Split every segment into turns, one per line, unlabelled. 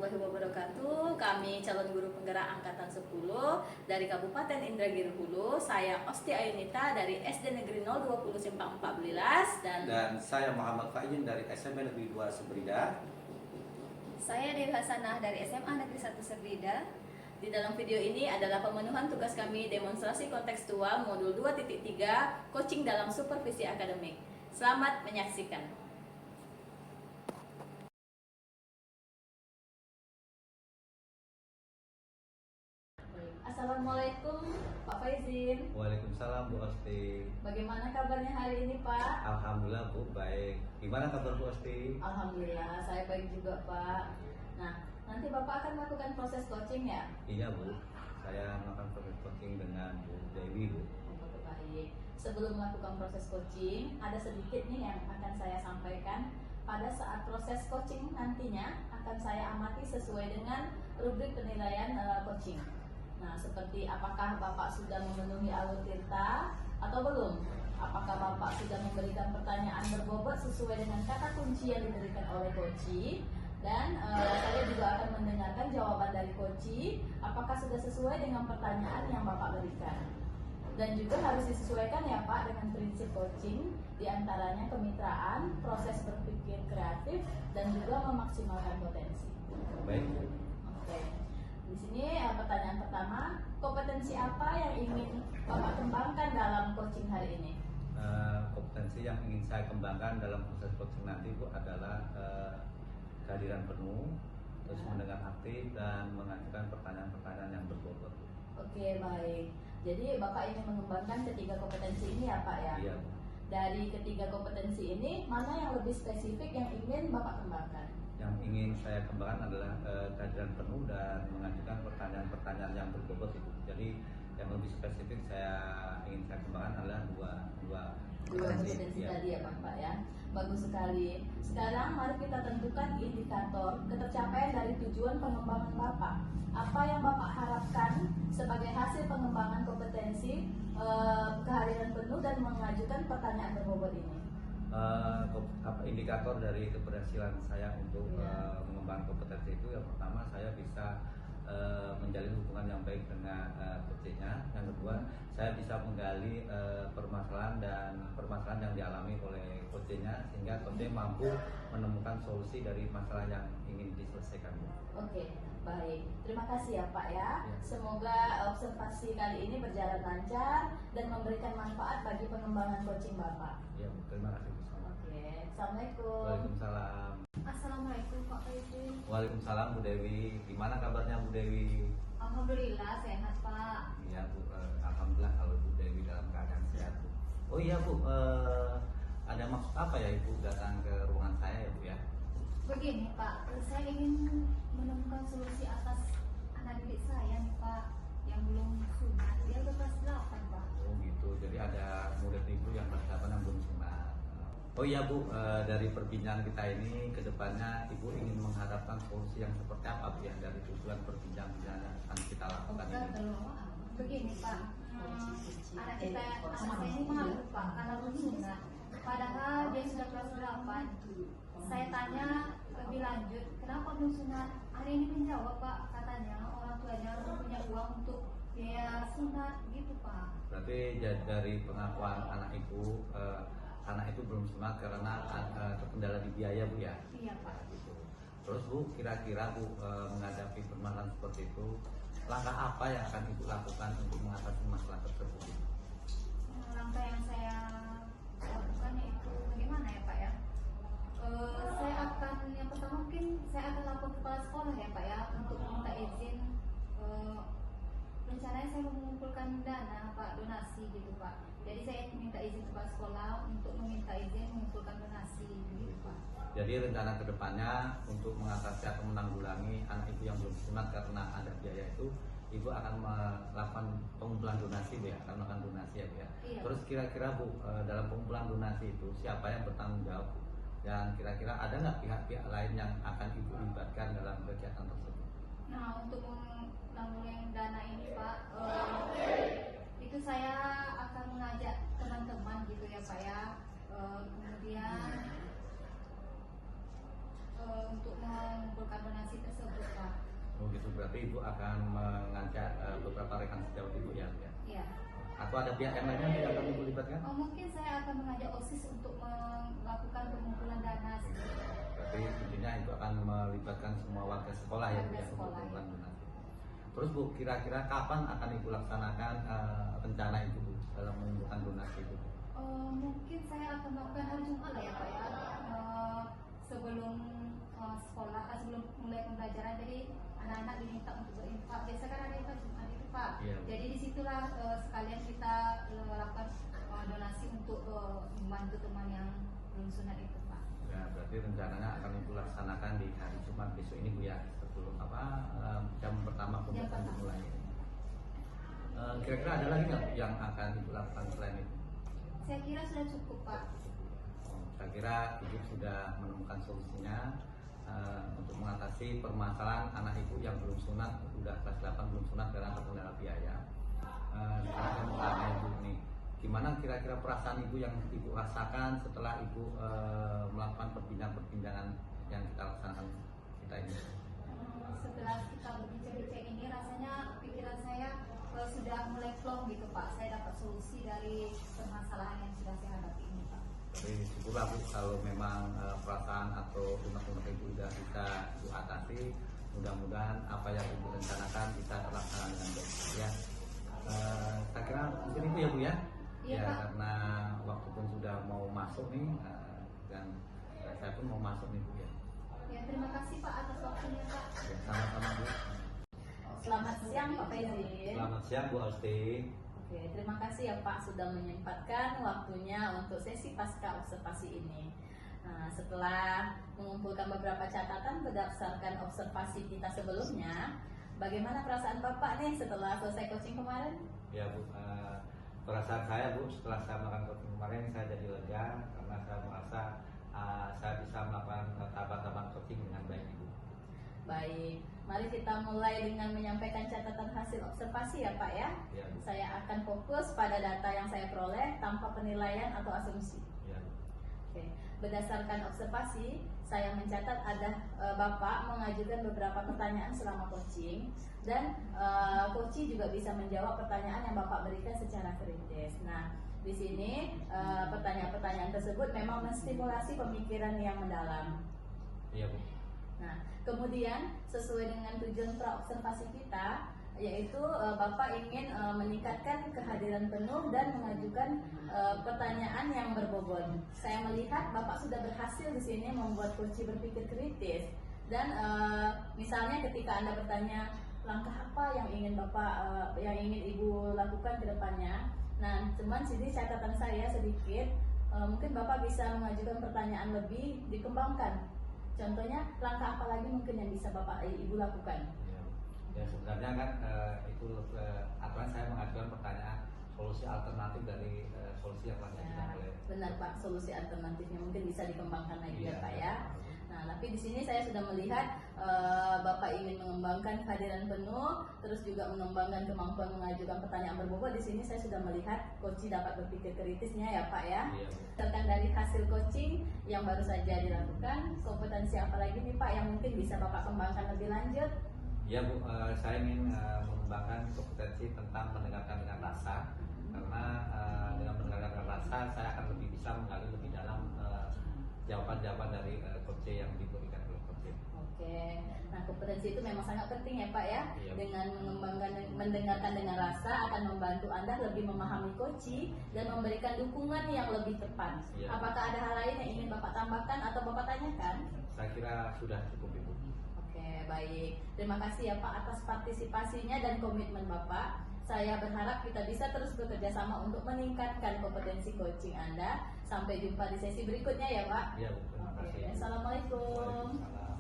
warahmatullahi wabarakatuh. Kami calon guru penggerak angkatan 10 dari Kabupaten Indragiri Hulu. Saya Osti Ayunita dari SD Negeri 020 Simpang 14
dan saya Muhammad Faizin dari SMP Negeri 2 Sebrida.
Saya Dewi Hasanah dari SMA Negeri 1 Sebrida.
Di dalam video ini adalah pemenuhan tugas kami demonstrasi kontekstual modul 2.3 coaching dalam supervisi akademik. Selamat menyaksikan. Assalamualaikum Pak Faizin.
Waalaikumsalam Bu Osti.
Bagaimana kabarnya hari ini Pak?
Alhamdulillah Bu, baik. Gimana kabar Bu Osti?
Alhamdulillah, saya baik juga Pak. Nah, nanti Bapak akan melakukan proses coaching ya?
Iya Bu, saya melakukan proses coaching dengan Bu Dewi Bu.
Baik. Sebelum melakukan proses coaching, ada sedikit nih yang akan saya sampaikan. Pada saat proses coaching nantinya akan saya amati sesuai dengan rubrik penilaian coaching. Nah, seperti apakah Bapak sudah memenuhi alur tirta atau belum? Apakah Bapak sudah memberikan pertanyaan berbobot sesuai dengan kata kunci yang diberikan oleh coach? Dan saya juga akan mendengarkan jawaban dari coach, apakah sudah sesuai dengan pertanyaan yang Bapak berikan. Dan juga harus disesuaikan ya Pak dengan prinsip coaching, diantaranya kemitraan, proses berpikir kreatif, dan juga memaksimalkan potensi.
Baik Bu.
Oke. Di sini pertanyaan pertama, kompetensi apa yang ingin Bapak kembangkan dalam coaching hari ini?
Kompetensi yang ingin saya kembangkan dalam proses coaching nanti Bu adalah kehadiran penuh, terus mendengar aktif dan mengajukan pertanyaan-pertanyaan yang berbobot.
Oke, baik. Jadi Bapak ingin mengembangkan ketiga kompetensi ini ya Pak ya?
Iya.
Dari ketiga kompetensi ini, mana yang lebih spesifik yang ingin Bapak kembangkan?
Yang ingin saya kembangkan adalah kehadiran penuh dan mengajukan pertanyaan-pertanyaan yang berbobot itu. Jadi yang lebih spesifik ingin saya kembangkan adalah dua
kompetensi tadi ya Pak ya. Bagus sekali. Sekarang mari kita tentukan indikator ketercapaian dari tujuan pengembangan Bapak. Apa yang Bapak harapkan sebagai hasil pengembangan kompetensi kehadiran penuh dan mengajukan pertanyaan berbobot ini?
Indikator dari keberhasilan saya untuk mengembangkan kompetensi itu, yang pertama saya bisa menjalin hubungan yang baik dengan coachnya. Yang kedua, saya bisa menggali permasalahan yang dialami oleh coachnya sehingga coachnya mampu menemukan solusi dari masalah yang ingin diselesaikan.
Oke, baik. Terima kasih ya Pak ya. Semoga observasi kali ini berjalan lancar dan memberikan manfaat bagi pengembangan coaching Bapak.
Ya, terima kasih Bu.
Oke, Assalamualaikum.
Waalaikumsalam.
Assalamualaikum Pak Faizin.
Waalaikumsalam Bu Dewi. Gimana kabarnya Bu Dewi?
Alhamdulillah sehat Pak.
Iya Bu, alhamdulillah kalau Bu Dewi dalam keadaan sehat Bu. Oh iya Bu, ada maksud apa ya Ibu datang ke ruangan saya ya Bu ya?
Begini Pak, saya ingin menemukan solusi atas anak didik saya nih Pak, yang belum sunat. Dia udah kelas 8 Pak.
Oh gitu, jadi ada murid Ibu yang kelas 8 yang belum sunat. Oh iya Bu, dari perbincangan kita ini ke depannya Ibu ingin mengharapkan solusi yang seperti apa Bu ya dari tujuan perbincangan yang akan kita lakukan ini?
Begini Pak, anak saya ini malu Pak karena belum sunat. Padahal dia sudah kelas 8. Saya tanya lebih lanjut, kenapa belum sunat? Hari ini menjawab Pak, katanya orang tuanya belum punya uang untuk biaya sunat gitu Pak.
Berarti dari pengakuan anak itu belum sunat karena terkendala di biaya Bu ya?
Iya Pak.
Gitu. Terus Bu, kira-kira Bu menghadapi permasalahan seperti itu, langkah apa yang akan Ibu lakukan untuk mengatasi masalah tersebut?
Langkah yang saya lakukan itu bagaimana ya Pak ya? Yang pertama mungkin saya akan lapor kepala sekolah ya Pak ya untuk meminta izin. Rencananya saya mengumpulkan dana Pak, donasi gitu Pak. Jadi saya minta izin kepala sekolah untuk meminta izin mengumpulkan donasi gitu Pak.
Jadi rencana kedepannya untuk mengatasi atau menanggulangi anak Ibu yang belum sunat karena ada biaya itu, Ibu akan melakukan pengumpulan donasi Bu ya, akan melakukan donasi ya Bu ya.
Iya.
Terus kira-kira Bu, dalam pengumpulan donasi itu siapa yang bertanggung jawab Bu? Dan kira-kira ada nggak pihak-pihak lain yang akan Ibu libatkan dalam kegiatan tersebut?
Nah untuk menanggulangi dana ini Pak, itu saya akan mengajak teman-teman gitu ya Pak ya. Kemudian untuk mengumpulkan donasi tersebut Pak.
Oh gitu, berarti Ibu akan mengajak beberapa rekan sejawat Ibu ya?
Iya.
Atau ada pihak yang lainnya yang akan Ibu libatkan?
Oh, mungkin saya akan mengajak OSIS untuk melakukan pengumpulan dana.
Berarti intinya Ibu akan melibatkan semua warga sekolah ya Bu,
Warga
ya, untuk
sekolah,
pengumpulan
ya.
donasi. Terus Bu, kira-kira kapan akan Ibu laksanakan rencana Ibu Bu, dalam mengumpulkan donasi itu?
Mungkin saya akan melakukan hari Jumat lah ya Pak ya. Sebelum sekolah, sebelum mulai pembelajaran, jadi anak-anak diminta untuk berinfak. Biasa kan ada infak Jumat itu Pak.
Iya.
Jadi disitulah sekalian kita melakukan donasi untuk membantu teman yang belum sunat itu Pak.
Ya, berarti rencananya akan Ibu laksanakan di hari Jumat besok ini Bu ya, sebelum jam pertama pembelajaran dimulai. Kira-kira ada lagi nggak Bu yang akan Ibu lakukan selain itu?
Saya kira sudah cukup Pak.
Saya kira Ibu sudah menemukan solusinya untuk mengatasi permasalahan anak Ibu yang belum sunat, sudah kelas 8 belum sunat karena terkendala biaya. Sekarang saya mau tanya Ibu nih, gimana kira-kira perasaan Ibu yang Ibu rasakan setelah Ibu melakukan perbincangan yang kita laksanakan kita ini?
Setelah kita berbincang-bincang ini, rasanya pikiran saya sudah mulai plong gitu Pak. Saya dapat solusi dari permasalahan yang sudah saya hadapi ini Pak.
Jadi syukurlah Bu kalau memang perasaan atau unek-unek Ibu sudah bisa Ibu atasi. Mudah-mudahan apa yang Ibu rencanakan bisa terlaksana dengan baik ya. Saya kira mungkin itu ya Bu ya.
Iya,
Ya
Pak.
karena waktu pun sudah mau masuk nih dan saya pun mau masuk nih Bu ya.
Ya, terima kasih Pak atas waktunya Pak.
Ya, sama-sama Bu.
Selamat siang Pak Faizin.
Selamat siang Bu Austi.
Oke, terima kasih ya Pak sudah menyempatkan waktunya untuk sesi pasca observasi ini. Nah, setelah mengumpulkan beberapa catatan berdasarkan observasi kita sebelumnya, bagaimana perasaan Bapak nih setelah selesai coaching kemarin?
Ya Bu, perasaan saya Bu setelah saya melakukan coaching kemarin saya jadi lega karena saya merasa saya bisa melakukan tahapan-tahapan coaching dengan baik Bu.
Baik, mari kita mulai dengan menyampaikan catatan hasil observasi ya Pak ya.
Ya Bu.
Saya akan fokus pada data yang saya peroleh tanpa penilaian atau asumsi.
Ya Bu.
Oke, berdasarkan observasi, saya mencatat ada Bapak mengajukan beberapa pertanyaan selama coaching dan coach juga bisa menjawab pertanyaan yang Bapak berikan secara kritis. Nah, di sini pertanyaan-pertanyaan tersebut memang menstimulasi pemikiran yang mendalam.
Iya Bu.
Nah, kemudian sesuai dengan tujuan praobservasi kita, yaitu Bapak ingin meningkatkan kehadiran penuh dan mengajukan pertanyaan yang berbobot. Saya melihat Bapak sudah berhasil di sini membuat coach berpikir kritis dan misalnya ketika Anda bertanya langkah apa yang ingin Bapak yang ingin Ibu lakukan ke depannya. Nah, cuman sini catatan saya sedikit, mungkin Bapak bisa mengajukan pertanyaan lebih dikembangkan. Contohnya langkah apa lagi mungkin yang bisa Bapak Ibu lakukan?
Ya sebenarnya kan itu aturan saya mengajukan pertanyaan solusi alternatif dari solusi yang telah diajukan oleh.
Benar Pak, solusi alternatifnya mungkin bisa dikembangkan lagi ya
Iya.
Pak ya. Nah, tapi di sini saya sudah melihat Bapak ingin mengembangkan kehadiran penuh, terus juga mengembangkan kemampuan mengajukan pertanyaan berbobot. Di sini saya sudah melihat coach dapat berpikir kritisnya ya Pak ya.
Iya Bu.
Berdasarkan dari hasil coaching yang baru saja dilakukan, kompetensi apa lagi nih Pak yang mungkin bisa Bapak kembangkan lebih lanjut?
Ya Bu, saya ingin mengembangkan kompetensi tentang mendengarkan dengan rasa karena dengan mendengarkan dengan rasa saya akan lebih bisa menggali lebih dalam jawaban-jawaban dari coach yang diberikan oleh coach.
Oke, nah kompetensi itu memang sangat penting ya Pak ya.
Iya.
Dengan mengembangkan mendengarkan dengan rasa akan membantu Anda lebih memahami coach dan memberikan dukungan yang lebih tepat.
Iya.
Apakah ada hal lain yang ingin Bapak tambahkan atau Bapak tanyakan?
Saya kira sudah cukup Ibu.
Oke, baik. Terima kasih ya Pak atas partisipasinya dan komitmen Bapak. Saya berharap kita bisa terus bekerja sama untuk meningkatkan kompetensi coaching Anda. Sampai jumpa di sesi berikutnya ya Pak.
Iya Bu, terima
Oke,
kasih.
Assalamualaikum.
Waalaikumsalam.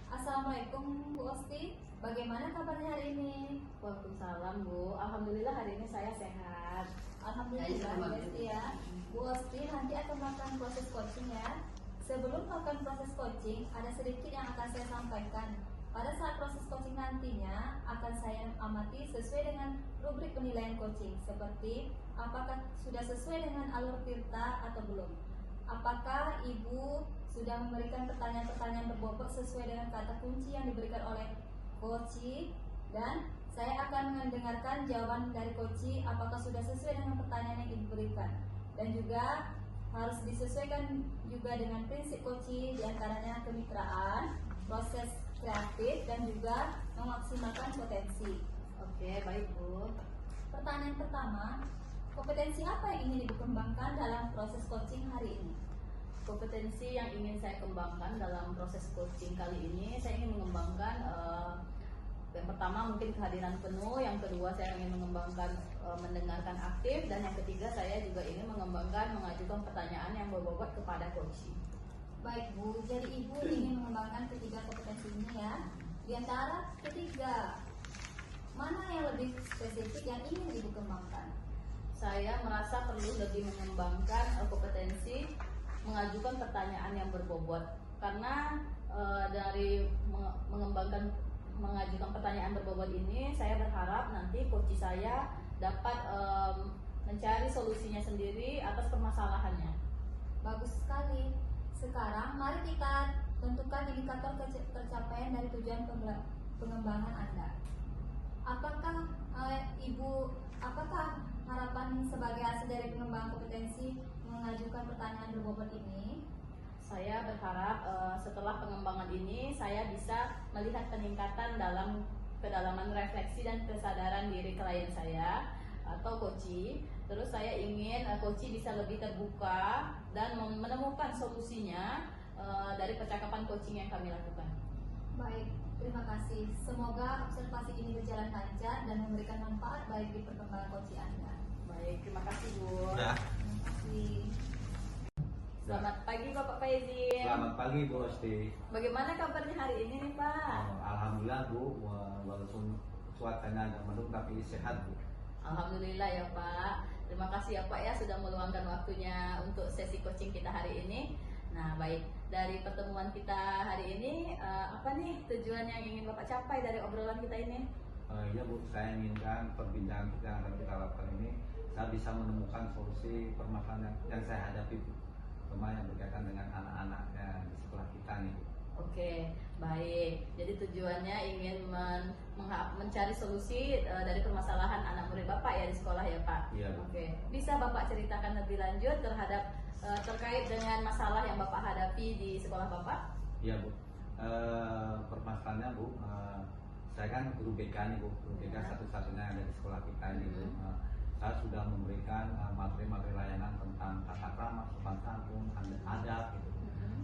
Assalamualaikum Bu Osti, bagaimana kabarnya hari ini?
Waalaikumsalam Bu. Alhamdulillah hari ini saya sehat.
Alhamdulillah Bu Osti ya. Bu Osti nanti akan melakukan proses coaching ya. Sebelum melakukan proses coaching, ada sedikit yang akan saya sampaikan. Pada saat proses coaching nantinya akan saya amati sesuai dengan rubrik penilaian coaching, seperti apakah sudah sesuai dengan alur tirta atau belum. apakah Ibu sudah memberikan pertanyaan-pertanyaan berbobot sesuai dengan kata kunci yang diberikan oleh Koci? Dan saya akan mendengarkan jawaban dari Koci apakah sudah sesuai dengan pertanyaan yang diberikan. Dan juga harus disesuaikan juga dengan prinsip Koci, diantaranya kemitraan, proses kreatif, dan juga memaksimalkan potensi. Oke, baik Bu. Pertanyaan pertama, kompetensi apa yang ingin dikembangkan dalam proses coaching hari ini?
Kompetensi yang ingin saya kembangkan dalam proses coaching kali ini, saya ingin mengembangkan yang pertama mungkin kehadiran penuh, yang kedua saya ingin mengembangkan mendengarkan aktif, dan yang ketiga saya juga ingin mengembangkan mengajukan pertanyaan yang berbobot kepada coaching.
Baik Bu, jadi Ibu ingin mengembangkan ketiga kompetensi ini ya. Di antara ketiga, mana yang lebih spesifik yang ingin Ibu kembangkan?
Saya merasa perlu lebih mengembangkan kompetensi mengajukan pertanyaan yang berbobot, karena dari mengajukan pertanyaan berbobot ini saya berharap nanti coach saya dapat mencari solusinya sendiri atas permasalahannya.
Bagus sekali. Sekarang mari kita tentukan indikator tercapaian dari tujuan pengembangan Anda. Apakah apakah harapan sebagai hasil dari pengembangan kompetensi mengajukan pertanyaan berbobot ini?
Saya berharap setelah pengembangan ini saya bisa melihat peningkatan dalam kedalaman refleksi dan kesadaran diri klien saya atau coach. Terus saya ingin coach bisa lebih terbuka dan menemukan solusinya dari percakapan coaching yang kami lakukan.
Baik, terima kasih. Semoga observasi ini berjalan lancar dan memberikan manfaat baik di perkembangan coaching Anda.
Baik, terima kasih Bu.
Ya.
Terima kasih.
Selamat pagi Bapak Faizin.
Selamat pagi Bu Osti.
Bagaimana kabarnya hari ini nih Pak?
Alhamdulillah Bu, walaupun cuacanya agak mendung tapi sehat Bu.
Alhamdulillah ya Pak. Terima kasih ya Pak ya sudah meluangkan waktunya untuk sesi coaching kita hari ini. Nah baik, dari pertemuan kita hari ini apa nih tujuan yang ingin Bapak capai dari obrolan kita ini?
Ya Bu, saya inginkan perbincangan kita yang akan kita lakukan ini saya bisa menemukan solusi permasalahan yang saya hadapi Bu, terutama yang berkaitan dengan anak-anak di sekolah kita nih Bu.
Oke, baik. Jadi tujuannya ingin mencari solusi dari permasalahan anak murid Bapak ya di sekolah ya Pak?
Iya Bu.
Oke, bisa Bapak ceritakan lebih lanjut terkait dengan masalah yang Bapak hadapi di sekolah Bapak?
Iya Bu. Permasalahannya Bu, saya kan guru BK nih Bu, guru BK satu-satunya yang ada di sekolah kita ini Bu. Saya sudah memberikan materi-materi layanan tentang tata krama, sopan santun, adab gitu.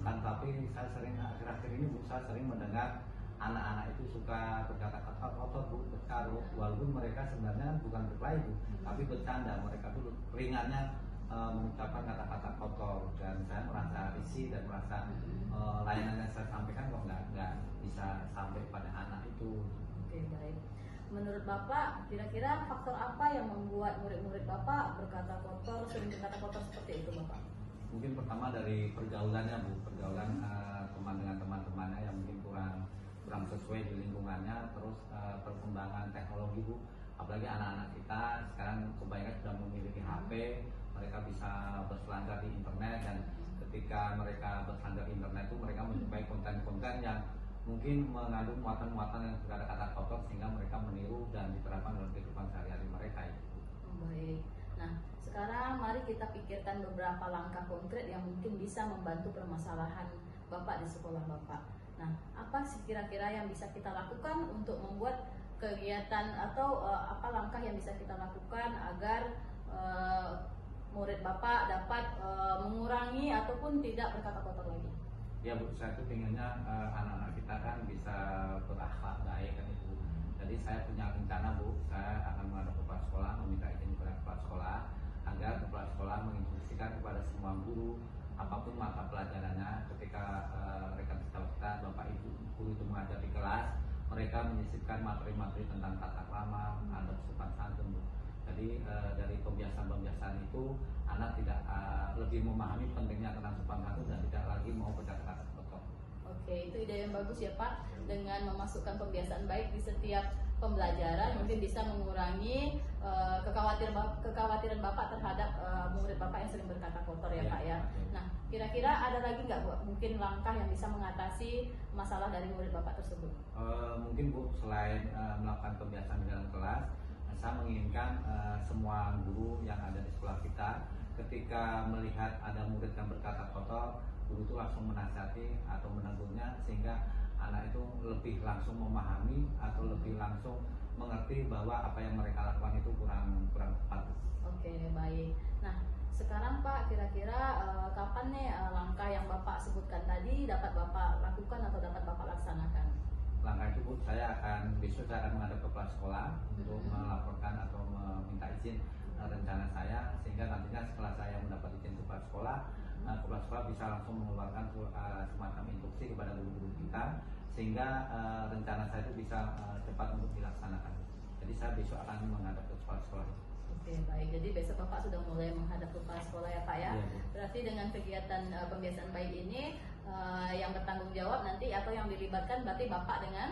Kan tapi saya sering akhir-akhir ini Bu, saya sering mendengar anak-anak itu suka berkata-kata kotor Bu, berkarut, walaupun mereka sebenarnya bukan berkelahi Bu, tapi bercanda. Mereka tuh ringannya mengucapkan kata-kata kotor, dan saya merasa risih dan merasa layanan yang saya sampaikan kok nggak bisa sampai pada anak itu.
Oke, baik. Menurut Bapak, kira-kira faktor apa yang membuat murid-murid Bapak sering berkata kotor seperti itu Bapak?
Mungkin pertama dari pergaulannya Bu, pergaulan teman dengan teman-temannya yang mungkin kurang sesuai di lingkungannya. Terus perkembangan teknologi Bu, apalagi anak-anak kita sekarang kebanyakan sudah memiliki HP, mereka bisa berselancar di internet, dan ketika mereka berselancar di internet itu mereka menjumpai konten-konten yang mungkin mengandung muatan-muatan yang berkata-kata kotor sehingga mereka meniru dan diterapkan dalam kehidupan sehari-hari mereka.
Baik. Nah, sekarang mari kita pikirkan beberapa langkah konkret yang mungkin bisa membantu permasalahan Bapak di sekolah Bapak. Nah, apa sih kira-kira yang bisa kita lakukan untuk membuat kegiatan atau apa langkah yang bisa kita lakukan agar murid Bapak dapat mengurangi ataupun tidak berkata kotor lagi?
Ya Bu, saya tuh pengennya anak-anak kita kan bisa berakhlak baik kan itu. Jadi saya punya rencana Bu, saya akan menghadap kepala sekolah, meminta izin kepada kepala sekolah agar kepala sekolah menginstruksikan kepada semua guru apapun mata pelajarannya ketika rekan kita Bapak Ibu guru itu mengajar di kelas, mereka menyisipkan materi-materi tentang tata krama, adab sopan santun Bu. Jadi dari pembiasaan-pembiasaan itu anak tidak lebih memahami pentingnya tentang sopan santun dan tidak lagi mau berkata-kata kotor.
Oke, itu ide yang bagus ya Pak. Dengan memasukkan pembiasaan baik di setiap pembelajaran mungkin bisa mengurangi kekhawatiran Bapak terhadap murid Bapak yang sering berkata kotor ya Pak ya. Nah, Kira-kira ada lagi nggak Bu, mungkin langkah yang bisa mengatasi masalah dari murid Bapak tersebut?
Mungkin Bu, selain melakukan pembiasaan di dalam kelas, saya menginginkan semua guru yang ada di sekolah kita ketika melihat ada murid yang berkata kotor, guru itu langsung menasihati atau menegurnya sehingga anak itu lebih langsung memahami atau lebih langsung mengerti bahwa apa yang mereka lakukan itu kurang tepat.
Oke, baik. Nah, sekarang Pak, kira-kira kapan nih langkah yang Bapak sebutkan tadi dapat Bapak lakukan atau dapat Bapak laksanakan?
Langkah itu Bu, besok saya akan menghadap ke kepala sekolah untuk melaporkan atau meminta izin rencana saya, sehingga nantinya setelah saya mendapat izin kepala sekolah bisa langsung mengeluarkan semacam instruksi kepada guru-guru kita, sehingga rencana saya itu bisa cepat untuk dilaksanakan. Jadi saya besok akan menghadap ke kepala sekolah.
Oke, baik. Jadi besok Bapak sudah mulai menghadap ke kepala sekolah ya Pak ya.
Iya, Bu.
Berarti dengan kegiatan pembiasaan baik ini yang bertanggung jawab nanti atau yang dilibatkan berarti Bapak dengan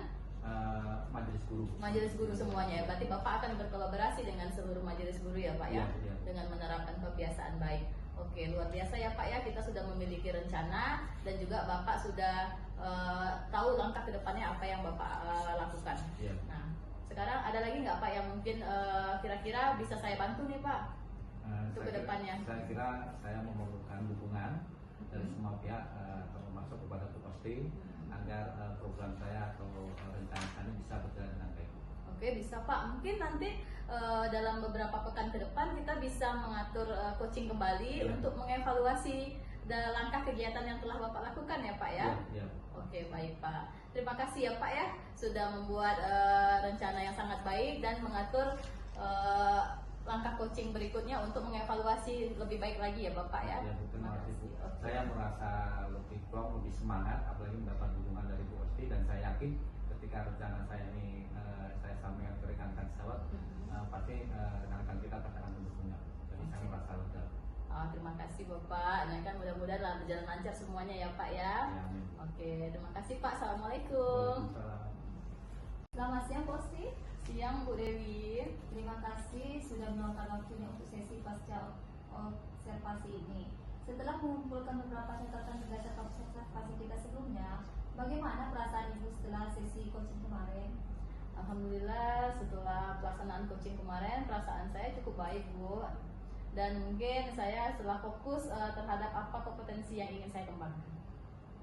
majelis guru semuanya ya. Berarti Bapak akan berkolaborasi dengan seluruh majelis guru ya Pak ya,
Iya.
dengan menerapkan kebiasaan baik. Oke, luar biasa ya Pak ya, kita sudah memiliki rencana dan juga Bapak sudah tahu langkah kedepannya apa yang Bapak lakukan.
Iya.
Nah, sekarang ada lagi nggak Pak yang mungkin kira-kira bisa saya bantu nih Pak untuk kedepannya?
Saya kira saya memerlukan dukungan dari semua pihak, termasuk kepada Bu Kosti, agar program saya atau rencana saya bisa berjalan dengan baik.
Oke, bisa Pak. Mungkin nanti dalam beberapa pekan ke depan kita bisa mengatur coaching kembali untuk mengevaluasi langkah kegiatan yang telah Bapak lakukan ya Pak ya.
Iya.
Oke, baik Pak. Terima kasih ya Pak ya sudah membuat rencana yang sangat baik dan mengatur langkah coaching berikutnya untuk mengevaluasi lebih baik lagi ya Bapak ya.
Ya, terima kasih Bu.
Oke.
Saya merasa lebih plong, lebih semangat, apalagi mendapat dukungan dari Bu Kosti, dan saya yakin ketika rencana saya ini saya sampaikan ke rekan-rekan sejawat, pasti rekan-rekan kita akan mendukungnya. Jadi saya merasa lega.
Terima kasih Bapak. Nah kan mudah-mudahan berjalan lancar semuanya ya Pak ya.
Ya, amin.
Oke, terima kasih Pak. Assalamualaikum.
Waalaikumsalam.
Selamat siang Kosti.
Siang Bu Dewi.
Terima kasih sudah meluangkan waktunya untuk sesi pasca observasi ini. Setelah mengumpulkan beberapa catatan berdasarkan observasi kita sebelumnya, bagaimana perasaan Ibu setelah sesi coaching kemarin?
Alhamdulillah setelah pelaksanaan coaching kemarin perasaan saya cukup baik Bu. Dan mungkin saya setelah fokus terhadap apa kompetensi yang ingin saya kembangkan.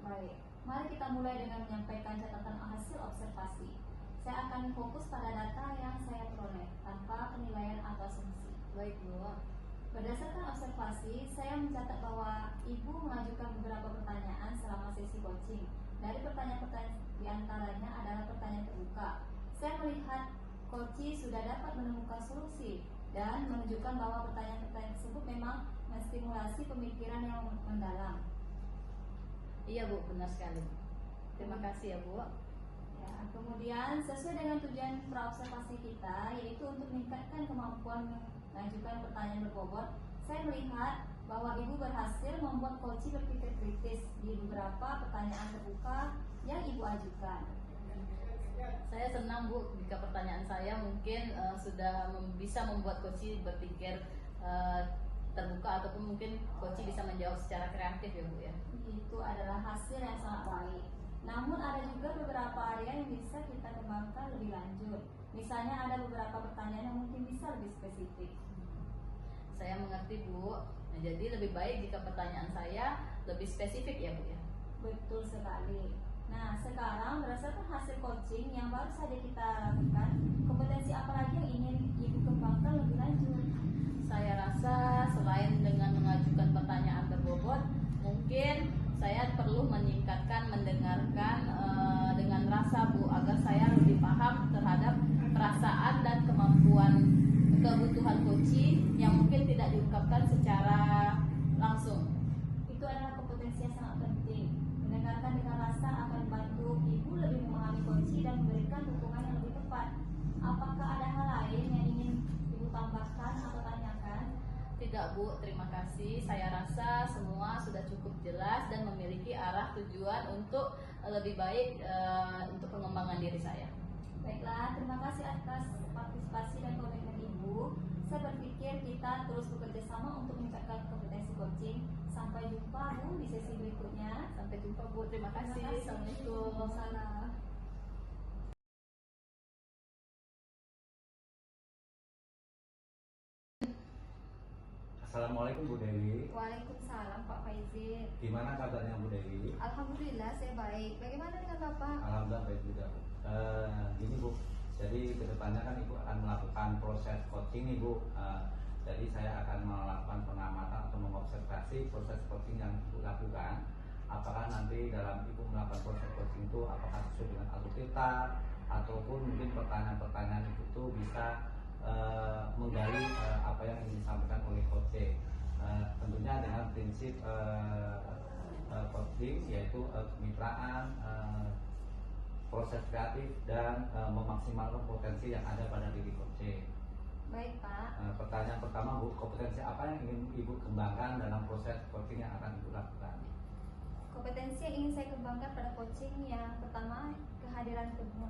Baik, mari kita mulai dengan menyampaikan catatan hasil observasi. Saya akan fokus pada data yang saya peroleh tanpa penilaian atau asumsi.
Baik Bu.
Berdasarkan observasi, saya mencatat bahwa Ibu mengajukan beberapa pertanyaan selama sesi coaching. Dari pertanyaan-pertanyaan di antaranya adalah pertanyaan terbuka. Saya melihat coach sudah dapat menemukan solusi dan menunjukkan bahwa pertanyaan-pertanyaan tersebut memang menstimulasi pemikiran yang mendalam.
Iya Bu, benar sekali. Terima kasih ya Bu.
Ya, kemudian sesuai dengan tujuan praobservasi kita, yaitu untuk meningkatkan kemampuan mengajukan pertanyaan berbobot, saya melihat bahwa Ibu berhasil membuat coach berpikir kritis di beberapa pertanyaan terbuka yang Ibu ajukan.
Saya senang Bu jika pertanyaan saya mungkin sudah bisa membuat coach berpikir terbuka ataupun mungkin coach bisa menjawab secara kreatif ya Bu ya.
Itu adalah hasil yang sangat baik. Namun ada juga beberapa area yang bisa kita kembangkan lebih lanjut. Misalnya ada beberapa pertanyaan yang mungkin bisa lebih spesifik.
Saya mengerti Bu. Nah, jadi lebih baik jika pertanyaan saya lebih spesifik ya Bu ya.
Betul sekali. Nah, sekarang berdasarkan hasil coaching yang baru saja kita lakukan, kompetensi apa lagi yang ingin Ibu kembangkan lebih lanjut?
Saya rasa selain dengan mengajukan pertanyaan berbobot, mungkin saya perlu meningkatkan mendengarkan dengan rasa Bu, agar saya lebih paham terhadap perasaan dan kemampuan kebutuhan coaching yang mungkin tidak diungkapkan secara langsung.
Itu adalah kompetensi yang sangat penting. Mendengarkan dengan rasa akan membantu Ibu lebih memahami coaching dan memberikan dukungan yang lebih tepat. Apakah ada hal lain yang ingin Ibu tambahkan atau tanyakan?
Tidak Bu, terima kasih. Saya rasa semua sudah cukup jelas dan memiliki arah tujuan untuk lebih baik untuk pengembangan diri saya.
Baiklah, terima kasih atas partisipasi dan komitmen Ibu. Saya berpikir kita terus bekerja sama untuk meningkatkan kompetensi coaching. Sampai jumpa. jumpa Bu di sesi berikutnya.
Sampai jumpa Bu, terima kasih. Assalamualaikum.
Waalaikumsalam.
Assalamualaikum Bu Dewi.
Waalaikumsalam Pak Faizin.
Gimana kabarnya Bu Dewi?
Alhamdulillah saya baik. Bagaimana dengan Bapak?
Alhamdulillah baik juga Bu. Gini Bu, jadi kedepannya kan Ibu akan melakukan proses coaching nih Bu. Jadi saya akan melakukan pengamatan atau mengobservasi proses coaching yang Ibu lakukan. Apakah nanti dalam Ibu melakukan proses coaching itu apakah sesuai dengan alur kita, ataupun mungkin pertanyaan-pertanyaan itu bisa menggali apa yang ingin disampaikan oleh coach C. Tentunya dengan prinsip coaching yaitu kemitraan, proses kreatif, dan memaksimalkan potensi yang ada pada diri coach C.
Baik Pak.
Pertanyaan pertama Bu, kompetensi apa yang ingin Ibu kembangkan dalam proses coaching yang akan Ibu lakukan?
Kompetensi yang ingin saya kembangkan pada coaching yang pertama kehadiran penuh,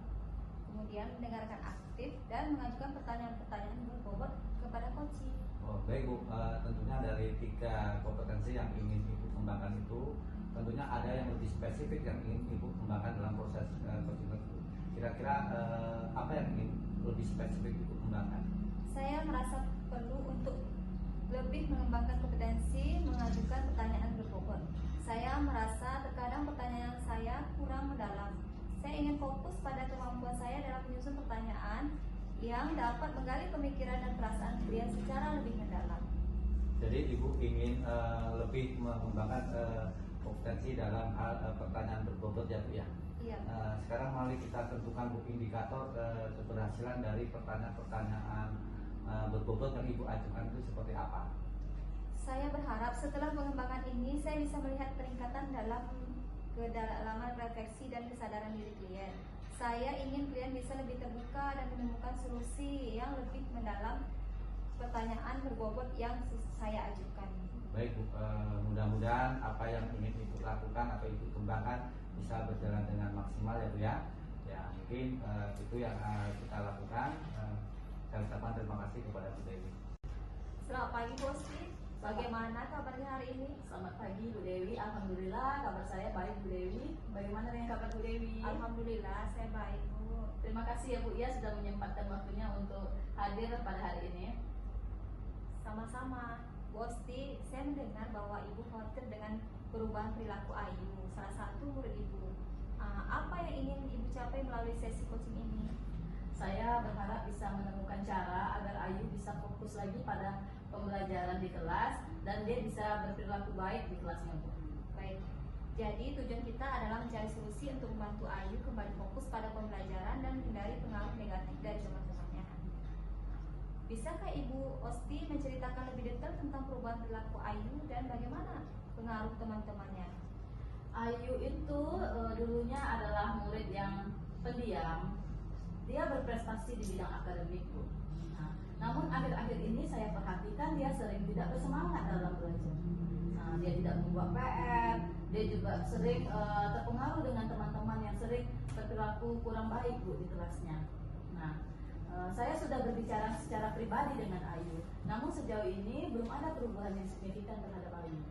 kemudian mendengarkan aktif dan mengajukan pertanyaan-pertanyaan berbobot kepada coaching.
Oh, baik Bu, tentunya dari 3 kompetensi yang ingin Ibu kembangkan itu, tentunya ada yang lebih spesifik yang ingin Ibu kembangkan dalam proses coaching tersebut. Kira-kira apa yang ingin lebih spesifik Ibu kembangkan?
Saya merasa perlu untuk lebih mengembangkan kompetensi mengajukan pertanyaan berbobot. Saya merasa terkadang pertanyaan saya kurang mendalam. Saya ingin fokus pada kemampuan saya dalam menyusun pertanyaan yang dapat menggali pemikiran dan perasaan klien secara lebih mendalam.
Jadi Ibu ingin lebih mengembangkan kompetensi dalam hal pertanyaan berbobot ya Bu ya?
Iya.
Sekarang mari kita tentukan Bu indikator keberhasilan dari pertanyaan-pertanyaan berbobot yang Ibu ajukan itu seperti apa?
Saya berharap setelah pengembangan ini saya bisa melihat peningkatan dalam kedalaman refleksi dan kesadaran diri klien. Saya ingin klien bisa lebih terbuka dan menemukan solusi yang lebih mendalam pertanyaan berbobot yang saya ajukan.
Baik Bu, mudah-mudahan apa yang ingin Ibu lakukan atau Ibu kembangkan bisa berjalan dengan maksimal ya Bu ya. Ya mungkin itu yang kita lakukan. Saya ucapkan terima kasih kepada Bu Dewi.
Selamat pagi Bu Osti. Bagaimana kabarnya hari ini?
Selamat pagi Bu Dewi, alhamdulillah kabar saya baik Bu Dewi. Bagaimana dengan kabar Bu Dewi?
Alhamdulillah saya baik Bu.
Terima kasih ya Bu ya sudah menyempatkan waktunya untuk hadir pada hari ini.
Sama-sama. Bu Osti, saya mendengar bahwa Ibu khawatir dengan perubahan perilaku Ayu, salah satu murid Ibu. Apa yang ingin Ibu capai melalui sesi coaching ini?
Saya berharap bisa menemukan cara agar Ayu bisa fokus lagi pada pembelajaran di kelas dan dia bisa berperilaku baik di kelasnya Bu.
Baik. Jadi tujuan kita adalah mencari solusi untuk membantu Ayu kembali fokus pada pembelajaran dan menghindari pengaruh negatif dari teman-temannya. Bisakah Ibu Osti menceritakan lebih detail tentang perubahan perilaku Ayu dan bagaimana pengaruh teman-temannya?
Ayu itu dulunya adalah murid yang pendiam. Dia berprestasi di bidang akademik Bu. Namun akhir-akhir ini saya perhatikan dia sering tidak bersemangat dalam belajar. Dia tidak membuat PR, dia juga sering terpengaruh dengan teman-teman yang sering berperilaku kurang baik Bu di kelasnya. Saya sudah berbicara secara pribadi dengan Ayu, namun sejauh ini belum ada perubahan yang signifikan terhadap Ayu.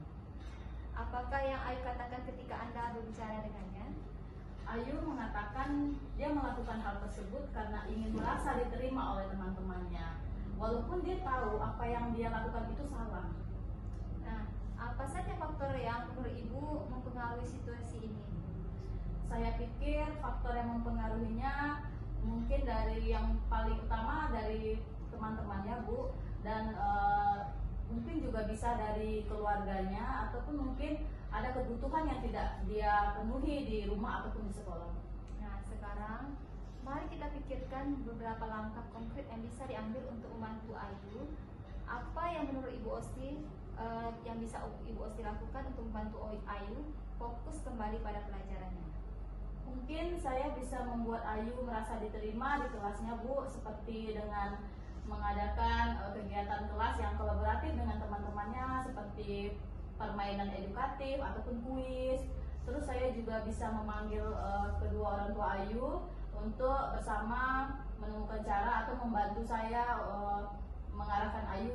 Apakah yang Ayu katakan ketika Anda berbicara dengannya?
Ayu mengatakan dia melakukan hal tersebut karena ingin merasa diterima oleh teman-temannya, walaupun dia tahu apa yang dia lakukan itu salah.
Nah, apa saja faktor yang menurut Ibu mempengaruhi situasi ini?
Saya pikir faktor yang mempengaruhinya mungkin dari yang paling utama dari teman-temannya Bu, dan mungkin juga bisa dari keluarganya, ataupun mungkin ada kebutuhan yang tidak dia penuhi di rumah ataupun di sekolah.
Nah, sekarang mari kita pikirkan beberapa langkah konkret yang bisa diambil untuk membantu Ayu. Apa yang menurut Ibu Osti yang bisa Ibu Osti lakukan untuk membantu Ayu fokus kembali pada pelajarannya?
Mungkin saya bisa membuat Ayu merasa diterima di kelasnya Bu, seperti dengan mengadakan kegiatan kelas yang kolaboratif dengan teman-temannya, seperti permainan edukatif ataupun kuis. Terus saya juga bisa memanggil kedua orang tua Ayu untuk bersama menemukan cara atau membantu saya mengarahkan Ayu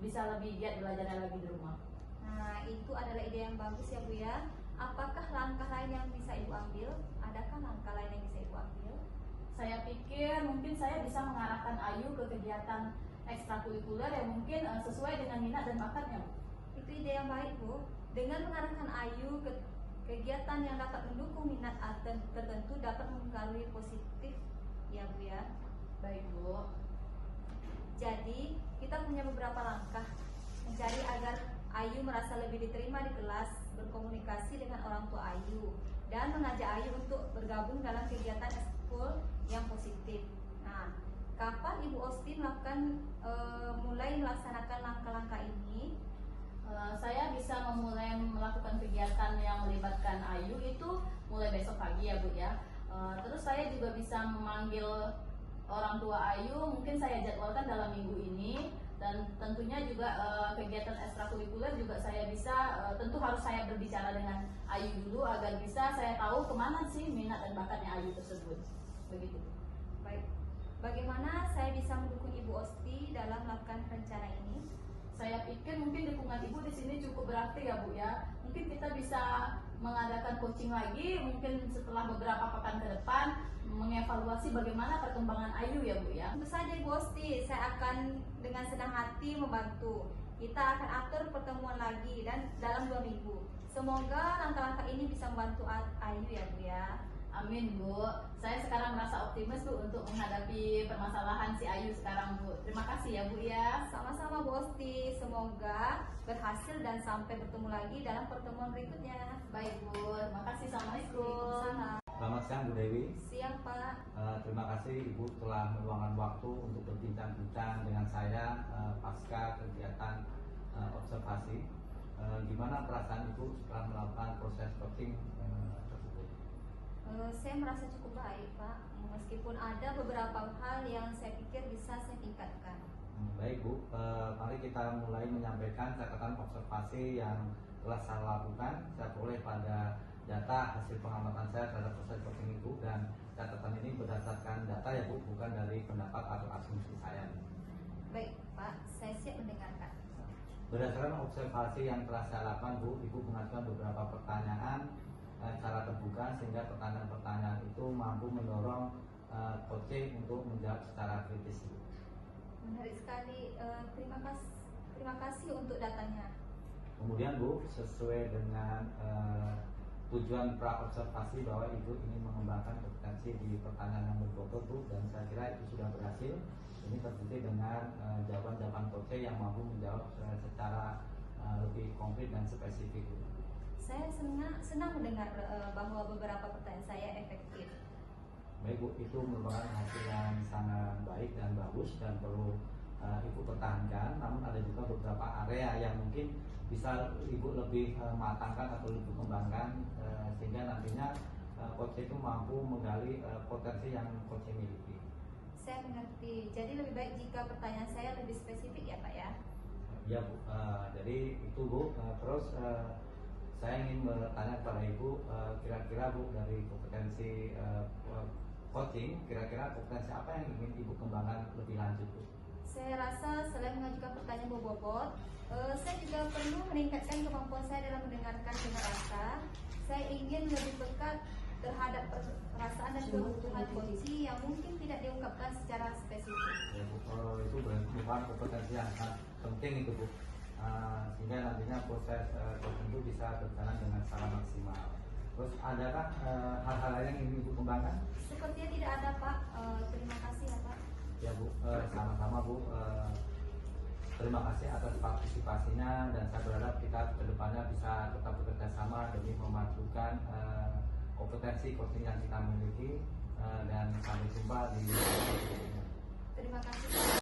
bisa lebih giat belajarnya lagi di rumah.
Nah, itu adalah ide yang bagus ya Bu ya. Apakah langkah lain yang bisa Ibu ambil? Adakah langkah lain yang bisa Ibu ambil?
Saya pikir mungkin saya bisa mengarahkan Ayu ke kegiatan ekstrakurikuler yang mungkin sesuai dengan minat dan bakatnya, Bu.
Itu ide yang baik Bu. Dengan mengarahkan Ayu ke kegiatan yang dapat mendukung minat tertentu dapat mempengaruhi positif ya Bu ya.
Baik, Bu.
Jadi kita punya beberapa langkah mencari agar Ayu merasa lebih diterima di kelas, berkomunikasi dengan orang tua Ayu, dan mengajak Ayu untuk bergabung dalam kegiatan ekskul yang positif. Nah, kapan Ibu Osti mulai melaksanakan langkah-langkah ini?
Saya bisa memulai melakukan kegiatan yang melibatkan Ayu itu mulai besok pagi ya Bu ya. Terus saya juga bisa memanggil orang tua Ayu, mungkin saya jadwalkan dalam minggu ini. Dan tentunya juga kegiatan ekstrakurikuler juga saya bisa, tentu harus saya berbicara dengan Ayu dulu agar bisa saya tahu kemana sih minat dan bakatnya Ayu tersebut. Begitu.
Baik, bagaimana saya bisa mendukung Ibu Osti dalam melakukan rencana ini?
Saya pikir mungkin dukungan Ibu di sini cukup berarti ya Bu ya. Mungkin kita bisa mengadakan coaching lagi, mungkin setelah beberapa pekan ke depan mengevaluasi bagaimana perkembangan Ayu ya Bu ya.
Tentu saja Ibu Osti, saya akan dengan senang hati membantu. Kita akan atur pertemuan lagi dan dalam 2 minggu. Semoga langkah-langkah ini bisa membantu Ayu ya Bu ya.
Amin Bu. Saya sekarang merasa optimis Bu untuk menghadapi permasalahan si Ayu sekarang Bu. Terima kasih ya Bu ya.
Sama-sama Bu Osti, semoga berhasil dan sampai bertemu lagi dalam pertemuan berikutnya.
Baik Bu, terima kasih. Assalamualaikum.
Waalaikumsalam.
Selamat siang Bu Dewi.
Siang Pak.
Terima kasih Ibu telah meluangkan waktu untuk berbincang-bincang dengan saya pasca kegiatan observasi. Gimana perasaan Ibu setelah melakukan proses coaching tersebut?
Saya merasa cukup baik Pak, meskipun ada beberapa hal yang saya pikir bisa saya tingkatkan.
Baik Bu, mari kita mulai menyampaikan catatan observasi yang telah saya lakukan. Saya peroleh pada data hasil pengamatan saya terhadap proses coaching Ibu, dan catatan ini berdasarkan data ya Bu, bukan dari pendapat atau asumsi saya.
Baik Pak, saya siap mendengarkan.
Berdasarkan observasi yang telah saya lakukan Bu, Ibu mengajukan beberapa pertanyaan secara terbuka sehingga pertanyaan-pertanyaan itu mampu mendorong coaching untuk menjawab secara kritis.
Menarik sekali, terima kasih untuk datanya.
Kemudian Bu, sesuai dengan tujuan pra-observasi bahwa Ibu ingin mengembangkan kompetensi di pertanyaan yang berbobot Bu, dan saya kira itu sudah berhasil. Ini terbukti dengan jawaban-jawaban coaching yang mampu menjawab secara lebih konkret dan spesifik.
Saya senang mendengar bahwa beberapa pertanyaan saya efektif.
Baik Bu, itu merupakan hasil yang sangat baik dan bagus dan perlu Ibu pertahankan. Namun ada juga beberapa area yang mungkin bisa Ibu lebih matangkan atau lebih kembangkan sehingga nantinya coach itu mampu menggali potensi yang coach miliki.
Saya mengerti. Jadi lebih baik jika pertanyaan saya lebih spesifik ya Pak ya.
Ya Bu, jadi itu Bu. Terus saya ingin bertanya kepada Ibu, kira-kira Bu dari kompetensi coaching, kira-kira kompetensi apa yang ingin Ibu kembangkan lebih lanjut Bu?
Saya rasa selain mengajukan pertanyaan berbobot, saya juga perlu meningkatkan kemampuan saya dalam mendengarkan dengan rasa. Saya ingin lebih peka terhadap perasaan dan kebutuhan kondisi yang mungkin tidak diungkapkan secara spesifik.
Ya Bu, itu merupakan kompetensi yang sangat penting itu Bu, sehingga nantinya proses coaching itu bisa berjalan dengan secara maksimal. Terus adakah hal-hal lain yang ingin Ibu kembangkan?
Sepertinya tidak ada Pak. Terima kasih ya Pak.
Ya Bu, sama-sama Bu. Terima kasih atas partisipasinya, dan saya berharap kita kedepannya bisa tetap bekerja sama demi memajukan kompetensi coaching yang kita miliki, dan sampai jumpa di
Terima kasih Pak.